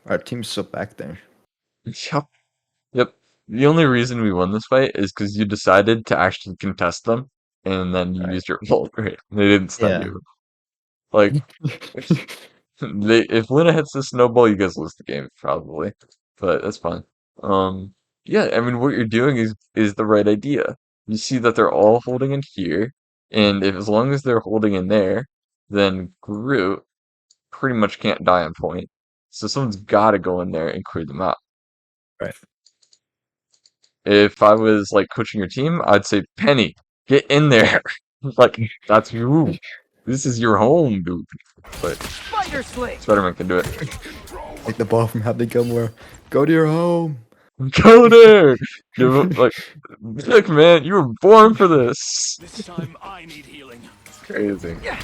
our team's still back there. Yep. Yep. The only reason we won this fight is because you decided to actually contest them, and then you Right. used your ult. Right? They didn't stun Yeah. you. Like, if Luna hits the snowball, you guys lose the game probably, but that's fine. Yeah, I mean, what you're doing is the right idea. You see that they're all holding in here, and if as long as they're holding in there, then Groot pretty much can't die on point. So someone's got to go in there and clear them out. Right. If I was like coaching your team, I'd say, Penny, get in there. Like, that's you. This is your home, dude. But Spider Slate. Spider-Man can do it. Like the ball from Happy Gilmore. Go to your home. Go there! Give him, like, look, man, you were born for this. This time I need healing. It's crazy. Yeah.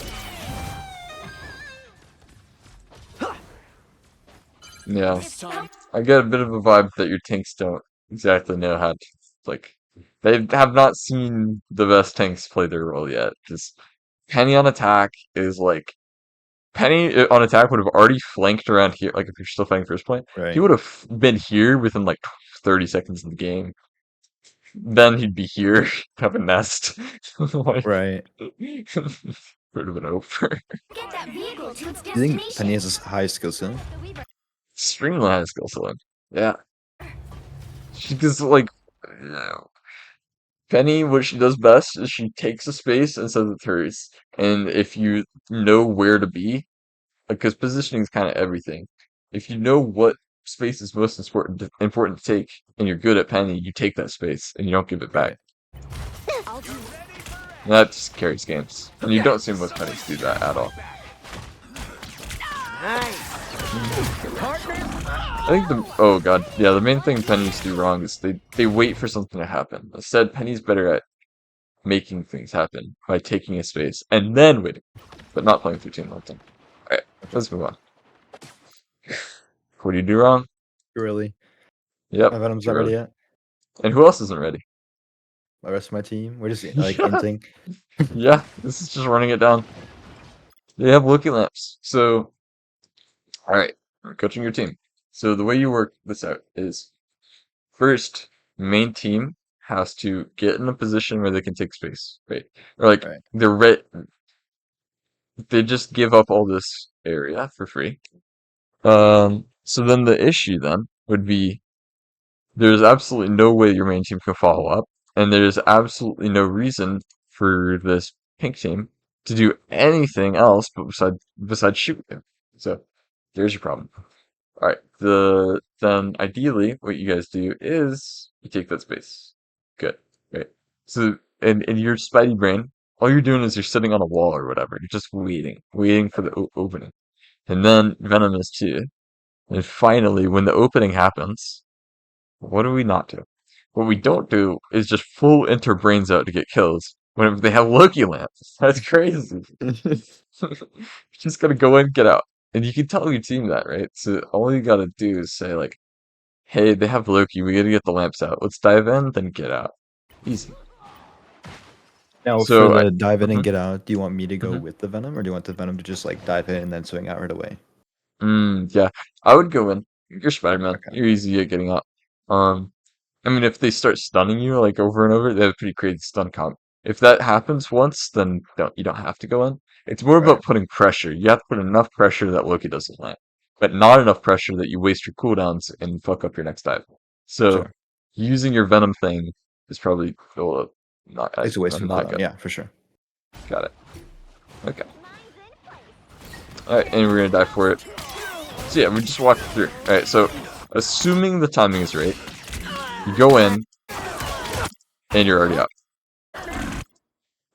This time. I get a bit of a vibe that your tanks don't exactly know how to, like, they have not seen the best tanks play their role yet. Just Penny on attack is like, Penny on attack would have already flanked around here. Like, if you're still fighting first point, Right. he would have been here within like 30 seconds of the game. Then he'd be here, have a nest. Like, Right. would have been over. Get that vehicle to its Do you think destination. Penny has a high skill ceiling? Extremely high skill ceiling. Yeah. Because, like, you know, Penny, what she does best is she takes a space and says it's hers. And if you know where to be, because positioning is kind of everything. If you know what space is most important to take, and you're good at Penny, you take that space and you don't give it back. I'll do And that just carries games. And you don't see most Pennies do that at all. Nice. I think oh god, yeah, the main thing Pennies do wrong is they wait for something to happen. Instead, Penny's better at making things happen by taking a space and then waiting, but not playing through team time. Alright, let's move on. What do you do wrong? Really? Yep. My Venom's you're not ready right. yet. And who else isn't ready? The rest of my team. We're just like Yeah. inting. Yeah, this is just running it down. They have looking lamps. So, alright, we're coaching your team. So the way you work this out is first, main team has to get in a position where they can take space, right? Or like Right. they just give up all this area for free. So then the issue then would be there's absolutely no way your main team can follow up, and there's absolutely no reason for this pink team to do anything else but besides shoot you. So there's your problem. All right. Then ideally what you guys do is you take that space. Good. Right. So in your Spidey brain, all you're doing is you're sitting on a wall or whatever. You're just waiting for the opening. And then Venom is too. And finally, when the opening happens, what do we not do? What we don't do is just full enter brains out to get kills when they have Loki lamps. That's crazy. Just gotta go in, get out. And you can tell your team that, right? So all you gotta do is say like, hey, they have Loki, we gotta get the lamps out. Let's dive in, then get out. Easy. Now So for I- the dive in and Mhm. get out, do you want me to go Mhm. with the Venom, or do you want the Venom to just like dive in and then swing out right away? Yeah, I would go in. You're Spider-Man. Okay. You're easy at getting out. I mean, if they start stunning you like over and over, they have a pretty crazy stun comp. If that happens once, then you don't have to go in. It's more about Right. putting pressure. You have to put enough pressure that Loki doesn't land, but not enough pressure that you waste your cooldowns and fuck up your next dive. So Sure. using your Venom thing is probably not It's a waste of not cooldown. good. Yeah, for sure. Got it. Okay. Alright, and we're gonna die for it. So yeah, we just walked through. Alright, so assuming the timing is right, you go in, and you're already up.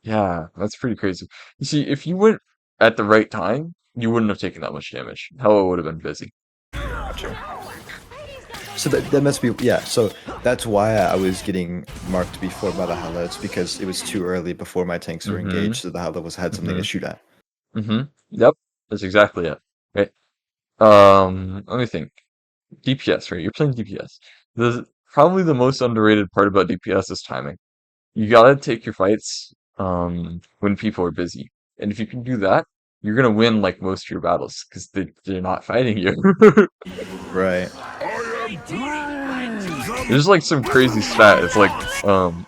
Yeah, that's pretty crazy. You see, if you went at the right time, you wouldn't have taken that much damage. Hell, it would have been busy. Gotcha. So that must be, yeah. So that's why I was getting marked before by the Hala. It's because it was too early before my tanks were Mhm. engaged, so the Hala had something to Mhm. shoot at. Yep. That's exactly it. Right. Let me think. DPS, right? You're playing DPS. Probably the most underrated part about DPS is timing. You gotta take your fights when people are busy. And if you can do that, you're gonna win like most of your battles because they're not fighting you. Right. There's like some crazy stat. It's like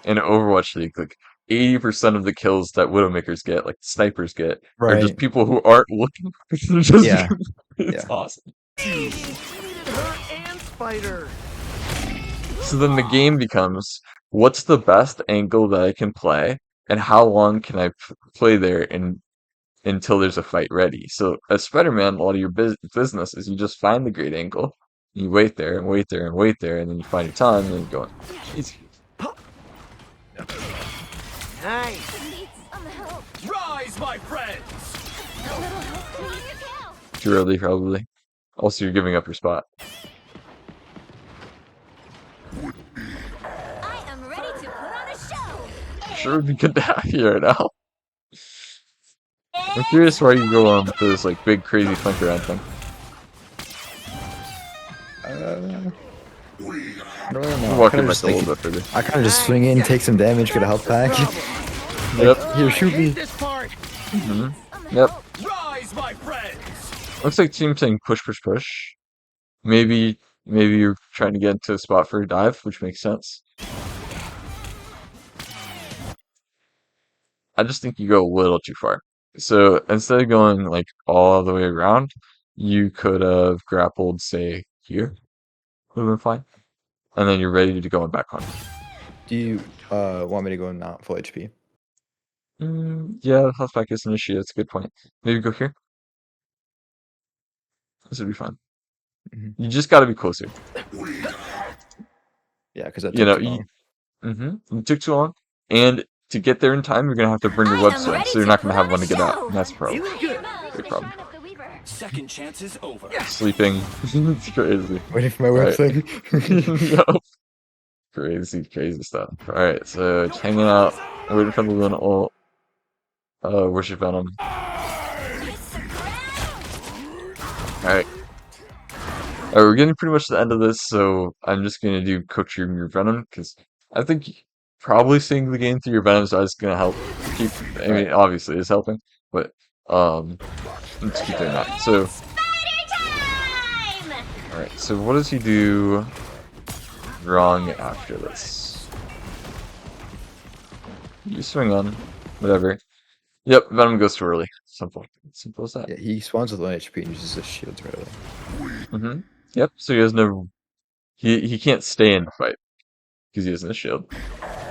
in Overwatch League, like 80% of the kills that Widowmakers get, like snipers get, are just Right. people who aren't looking. They're just Yeah. it's Yeah. awesome. Her and Spider. So then the game becomes, what's the best angle that I can play, and how long can I play there until there's a fight ready? So as Spider-Man, a lot of your business is you just find the great angle, you wait there and wait there and wait there, and then you find your time, and then you go, easy. Nice. Need some help. Rise, my friends. A little help, please. Too early, probably. Also, you're giving up your spot. I am ready to put on a show. Sure would be good to have you right now. I'm curious why you go on with this like big crazy flank around thing. I don't really know. Walk I in kinda my just, a little like, bit further. I kind of just swing in, take some damage, get a health pack. Yep. Here, shoot me. This part. Mhm. Yep. Rise, my friends. Looks like team saying push, push, push. Maybe you're trying to get into a spot for a dive, which makes sense. I just think you go a little too far. So instead of going like all the way around, you could have grappled, say, here. Would have been fine. And then you're ready to go back on. Do you want me to go not full HP? Yeah, health pack is an issue. That's a good point. Maybe go here. This would be fine. Mhm. You just got to be closer. Yeah, because that You took know, too long. you took too long, and to get there in time, you're gonna have to burn your I web am swing, ready so you're to not gonna put have on one a to get out. show. And that's a problem. Feeling good. Big problem. Second chance is over. Sleeping. It's crazy. Waiting for my web Right. thing. Yup. Crazy stuff. Alright, so just hanging out, waiting for the Luna ult. Worship Venom. Alright. Alright, we're getting pretty much to the end of this, so I'm just gonna do coach your Venom, because I think probably seeing the game through your Venom's eyes is gonna help keep, I mean, Right. obviously it's helping, but, let's keep doing that. So, Spider time! alright, so what does he do wrong after this? You swing on, whatever. Yep, Venom goes too early. Simple as that. Yeah, he spawns with 1 HP and uses his shields right away. Yep, so he has no, he can't stay in the fight, because he hasn't a shield.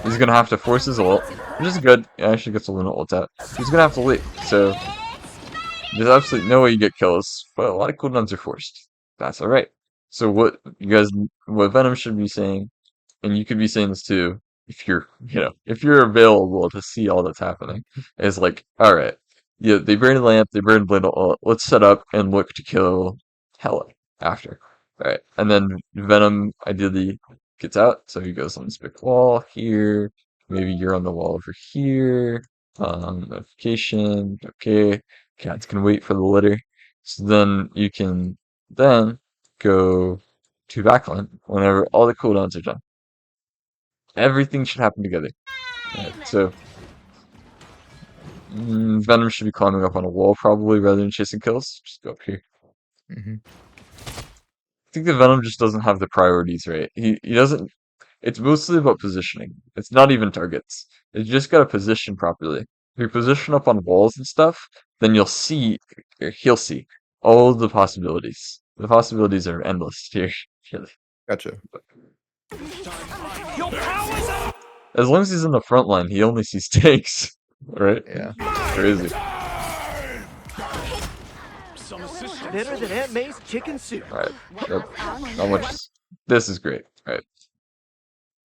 He's gonna have to force his ult, which is good. He actually gets a Luna ult out. He's gonna have to leave, so there's absolutely no way you get kills, but a lot of cooldowns are forced. That's alright. So what Venom should be saying, and you could be saying this too, if if you're available to see all that's happening, is like, alright, yeah, they burned lamp, they burned blade ult, let's set up and look to kill Hela after. Alright, and then Venom ideally gets out, so he goes on this big wall here, maybe you're on the wall over here, notification, okay, cats can wait for the litter, so then you can then go to backline whenever all the cooldowns are done. Everything should happen together. Alright, so Venom should be climbing up on a wall probably rather than chasing kills. Just go up here. Hmm. I think the Venom just doesn't have the priorities right. He doesn't. It's mostly about positioning. It's not even targets. You just gotta position properly. If you position up on walls and stuff, then you'll see, or he'll see, all the possibilities. The possibilities are endless here. Really. Gotcha. As long as he's in the front line, he only sees tanks. Right? Yeah. Crazy. Better than Aunt May's chicken soup. Alright. Yep. Not much. This is great. Alright.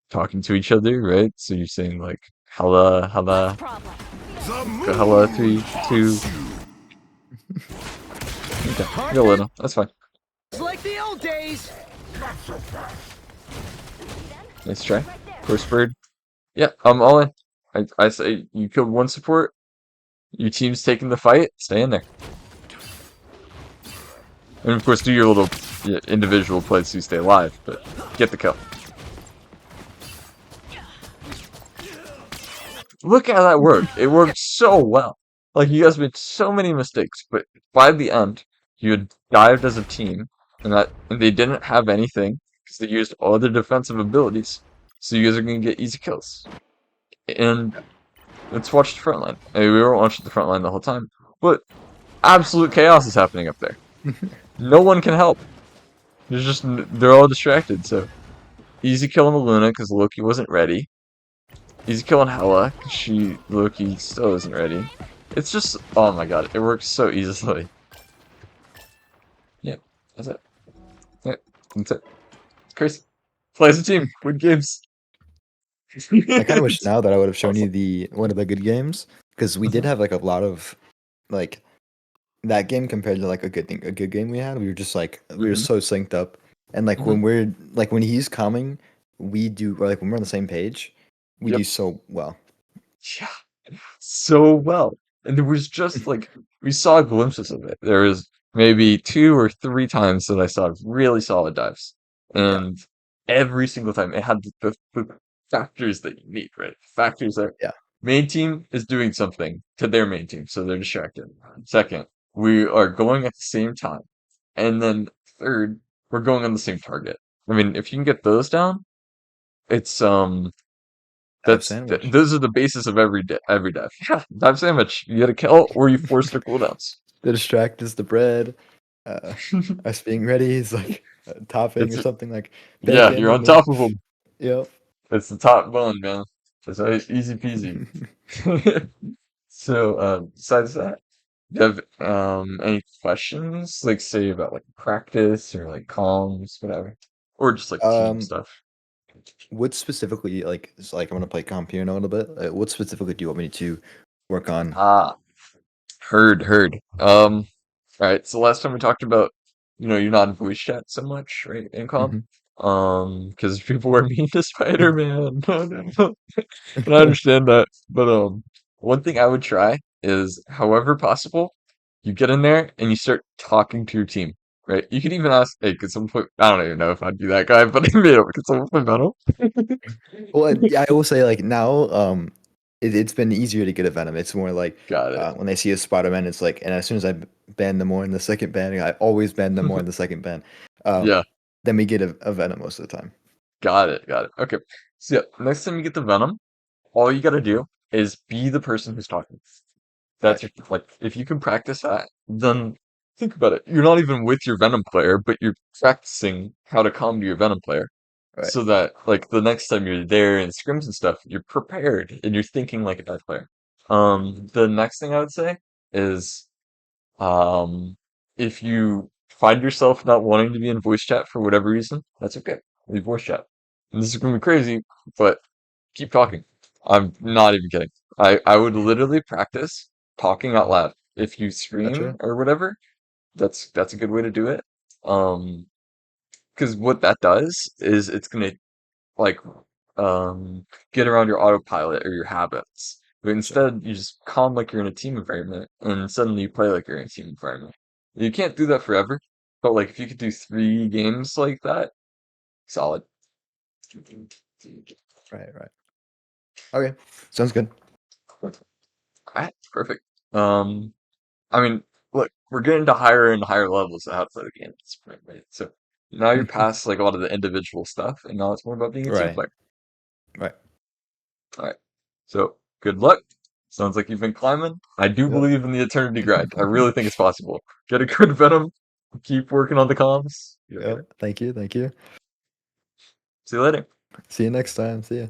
Talking to each other, right? So you're saying like hella, Problem. hella 3, 2. Okay. Go little. That's fine. It's like the old days. Nice try. First bird. Yeah, I'm all in. I say you killed one support. Your team's taking the fight. Stay in there. And of course, do your little individual plays so you stay alive, but get the kill. Look how that worked. It worked so well. Like, you guys made so many mistakes, but by the end, you had dived as a team, and they didn't have anything because they used all their defensive abilities. So you guys are gonna get easy kills. And let's watch the front line. I mean, we weren't watching the front line the whole time, but absolute chaos is happening up there. No one can help. They're all distracted. So easy kill on the Luna because Loki wasn't ready. Easy kill on Hela because Loki still isn't ready. It's just, oh my god, it works so easily. Yeah, that's it. Yeah, that's it. It's crazy. Play as a team, win games. I kind of wish now that I would have shown Awesome. you one of the good games, because we did have like a lot of like that game compared to like a good game we had. We were just like we were Mhm. so synced up, and like when we're like when he's coming, we do, or like when we're on the same page, we Yep. do so well. Yeah, so well. And there was just like we saw glimpses of it. There was maybe 2 or 3 times that I saw really solid dives, Yeah, and every single time it had the factors that you need, right? Factors that yeah, main team is doing something to their main team, so they're distracted. Second, we are going at the same time, and then third, we're going on the same target. I mean, if you can get those down, it's dive sandwich. those are the basis of every death. Yeah, dive sandwich. You get a kill or you force their cooldowns. The distract is the bread. Uh, us being ready is like topping or It's something like yeah, you're bacon, on and then top of them. yep. It's the top bun, man. It's easy peasy. So, besides that, do you have any questions? Like, say about like practice or like comms, whatever, or just like team um, stuff. what specifically like is like I'm gonna play comp here in a little bit. What specifically do you want me to work on? Ah, heard. All right. So last time we talked about, you're not in voice chat so much, right, in comp, Mhm. because people were mean to Spider-Man. No, no, no. And I understand that, but one thing I would try is, however possible, you get in there and you start talking to your team, right? You can even ask, hey, could someone play? I don't even know if I'd be that guy, but could someone play Venom? Well, yeah, I will say like now, it's been easier to get a Venom. It's more like Got it. when they see a Spider-Man, it's like, and as soon as I ban them more in the second ban, I always ban them more in the second ban. Um, Yeah, then we get a Venom most of the time. got it, got it. Okay. So yeah, next time you get the Venom, all you gotta do is be the person who's talking. Right, That's your like if you can practice that, then think about it. You're not even with your Venom player, but you're practicing how to calm to your Venom player. right. So that like the next time you're there in scrims and stuff, you're prepared and you're thinking like a dive player. The next thing I would say is um if you find yourself not wanting to be in voice chat for whatever reason, that's okay. Leave voice chat. And this is gonna be crazy, but keep talking. I'm not even kidding. I would literally practice talking out loud. If you scream Gotcha. or whatever, that's a good way to do it. Um, because what that does is it's gonna like get around your autopilot or your habits. But Gotcha. instead, you just calm like you're in a team environment, and suddenly you play like you're in a team environment. You can't do that forever, but like if you could do 3 games like that, solid. Right, right. Okay, sounds good. Alright, perfect. Um, I mean, look, we're getting to higher and higher levels of how to play the game at this point, right? So now you're past like a lot of the individual stuff, and now it's more about being a team Right, player. right. All right. So good luck. Sounds like you've been climbing. I do Yep. believe in the eternity grind. I really think it's possible. Get a good Venom. Keep working on the comms. You'll get Yep. it. Thank you. Thank you. See you later. See you next time. See ya.